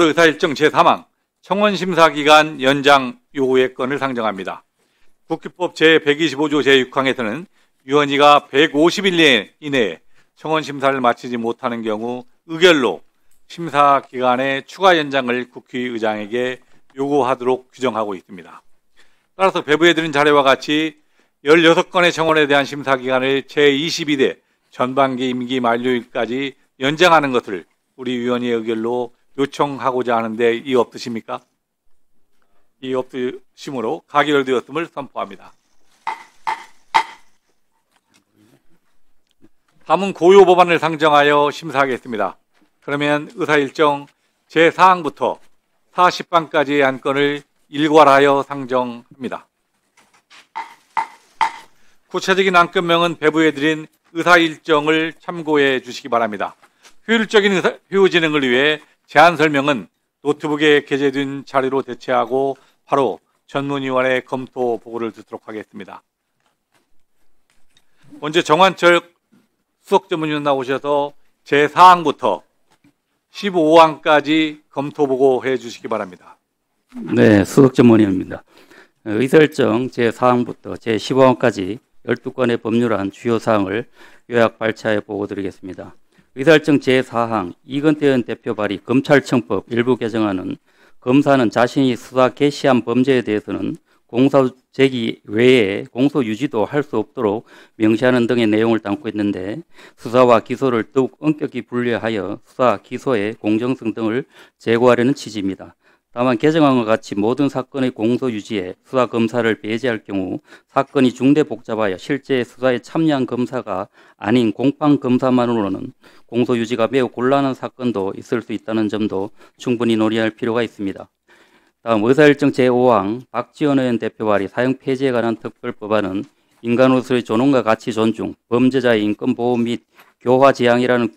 의사일정 제3항 청원심사기간 연장 요구의 건을 상정합니다. 국기법 제125조 제6항에서는 위원회가 150일 이내에 청원심사를 마치지 못하는 경우 의결로 심사기간의 추가 연장을 국회의장에게 요구하도록 규정하고 있습니다. 따라서 배부해드린 자료와 같이 16건의 청원에 대한 심사기간을 제22대 전반기 임기 만료일까지 연장하는 것을 우리 위원회의 의결로 요청하고자 하는데 이의 없으십니까? 이의 없으심으로 가결되었음을 선포합니다. 다음은 고유 법안을 상정하여 심사하겠습니다. 그러면 의사일정 제4항부터 40항까지의 안건을 일괄하여 상정합니다. 구체적인 안건명은 배부해드린 의사일정을 참고해 주시기 바랍니다. 효율적인 효율진행을 위해 제안 설명은 노트북에 게재된 자료로 대체하고 바로 전문위원회 검토 보고를 듣도록 하겠습니다. 먼저 정환철 수석전문위원 나오셔서 제4항부터 15항까지 검토 보고해 주시기 바랍니다. 네, 수석전문위원입니다. 의사일정 제4항부터 제15항까지 12건의 법률안 주요 사항을 요약 발췌해 보고드리겠습니다. 의사일정 제4항 이건태 의원 대표 발의 검찰청법 일부 개정안은 검사는 자신이 수사 개시한 범죄에 대해서는 공소 제기 외에 공소 유지도 할 수 없도록 명시하는 등의 내용을 담고 있는데 수사와 기소를 더욱 엄격히 분리하여 수사, 기소의 공정성 등을 제고하려는 취지입니다. 다만 개정안과 같이 모든 사건의 공소 유지에 수사 검사를 배제할 경우 사건이 중대 복잡하여 실제 수사에 참여한 검사가 아닌 공판 검사만으로는 공소 유지가 매우 곤란한 사건도 있을 수 있다는 점도 충분히 논의할 필요가 있습니다. 다음 의사일정 제5항 박지원 의원 대표 발의 사형 폐지에 관한 특별법안은 인간으로서의 존엄과 가치 존중, 범죄자의 인권보호 및 교화 지향이라는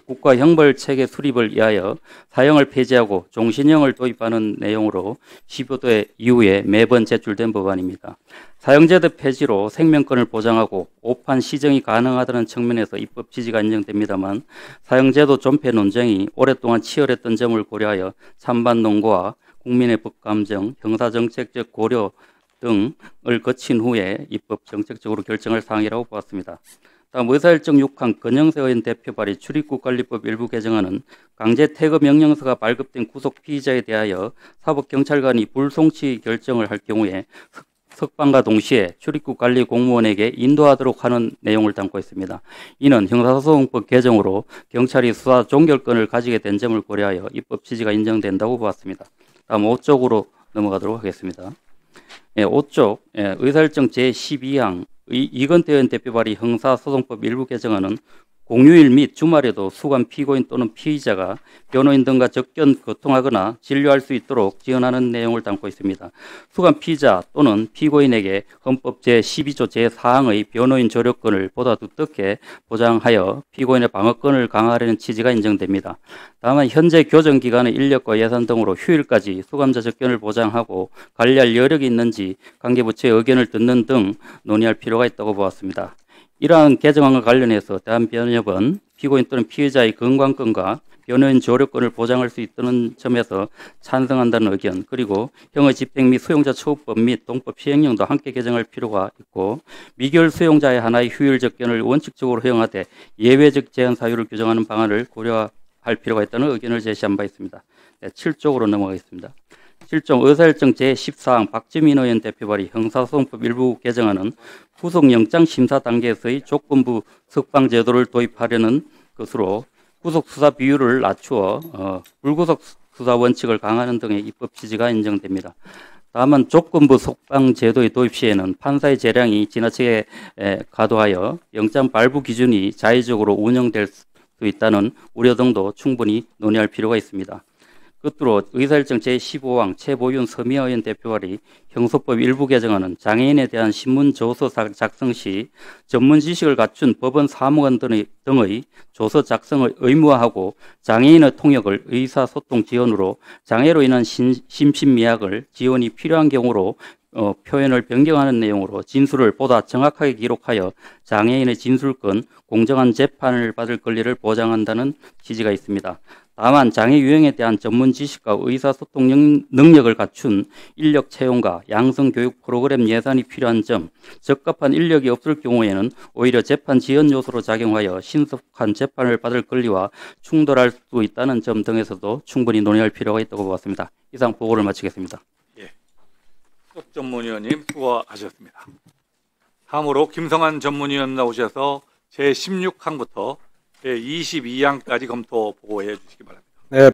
국가 형벌 체계 수립을 위하여 사형을 폐지하고 종신형을 도입하는 내용으로 15대 이후에 매번 제출된 법안입니다. 사형제도 폐지로 생명권을 보장하고 오판 시정이 가능하다는 측면에서 입법 지지가 인정됩니다만 사형제도 존폐 논쟁이 오랫동안 치열했던 점을 고려하여 찬반 논거와 국민의 법감정, 형사정책적 고려 등을 거친 후에 입법 정책적으로 결정할 사항이라고 보았습니다. 다음 의사일정 6항 권영세 의원 대표 발의 출입국관리법 일부 개정안은 강제 퇴거 명령서가 발급된 구속 피의자에 대하여 사법경찰관이 불송치 결정을 할 경우에 석방과 동시에 출입국관리 공무원에게 인도하도록 하는 내용을 담고 있습니다. 이는 형사소송법 개정으로 경찰이 수사 종결권을 가지게 된 점을 고려하여 입법 취지가 인정된다고 보았습니다. 다음 5쪽으로 넘어가도록 하겠습니다. 5쪽 의사일정 제12항 이건태 의원 대표 발의 형사소송법 일부 개정안은 공휴일 및 주말에도 수감 피고인 또는 피의자가 변호인 등과 접견 교통하거나 진료할 수 있도록 지원하는 내용을 담고 있습니다. 수감 피의자 또는 피고인에게 헌법 제12조 제4항의 변호인 조력권을 보다 두텁게 보장하여 피고인의 방어권을 강화하려는 취지가 인정됩니다. 다만 현재 교정기관의 인력과 예산 등으로 휴일까지 수감자 접견을 보장하고 관리할 여력이 있는지 관계부처의 의견을 듣는 등 논의할 필요가 있다고 보았습니다. 이러한 개정안과 관련해서 대한변협은 피고인 또는 피의자의 건강권과 변호인 조력권을 보장할 수 있다는 점에서 찬성한다는 의견, 그리고 형의 집행 및 수용자 처우법 및 동법 시행령도 함께 개정할 필요가 있고 미결 수용자의 하나의 휴일 접견을 원칙적으로 허용하되 예외적 제한 사유를 규정하는 방안을 고려할 필요가 있다는 의견을 제시한 바 있습니다. 7쪽으로 넘어가겠습니다. 7종 의사일정 제14항 박지민 의원 대표 발의 형사소송법 일부 개정안은 구속영장 심사 단계에서의 조건부 석방 제도를 도입하려는 것으로 구속 수사 비율을 낮추어 불구속 수사 원칙을 강화하는 등의 입법 취지가 인정됩니다. 다만 조건부 석방 제도의 도입 시에는 판사의 재량이 지나치게 과도하여 영장 발부 기준이 자의적으로 운영될 수 있다는 우려 등도 충분히 논의할 필요가 있습니다. 끝으로 의사일정 제15항 최보윤 서미아 의원 대표 발의 형소법 일부 개정안은 장애인에 대한 신문 조서 작성 시 전문 지식을 갖춘 법원 사무관 등의 조서 작성을 의무화하고 장애인의 통역을 의사소통 지원으로 장애로 인한 심신미약을 지원이 필요한 경우로 표현을 변경하는 내용으로 진술을 보다 정확하게 기록하여 장애인의 진술권, 공정한 재판을 받을 권리를 보장한다는 취지가 있습니다. 다만 장애 유형에 대한 전문 지식과 의사소통 능력을 갖춘 인력 채용과 양성 교육 프로그램 예산이 필요한 점, 적합한 인력이 없을 경우에는 오히려 재판 지연 요소로 작용하여 신속한 재판을 받을 권리와 충돌할 수 있다는 점 등에서도 충분히 논의할 필요가 있다고 보았습니다. 이상 보고를 마치겠습니다. 수석 전문위원님 수고하셨습니다. 다음으로 김성한 전문위원 나오셔서 제16항부터 제22항까지 검토 보고해 주시기 바랍니다. 네,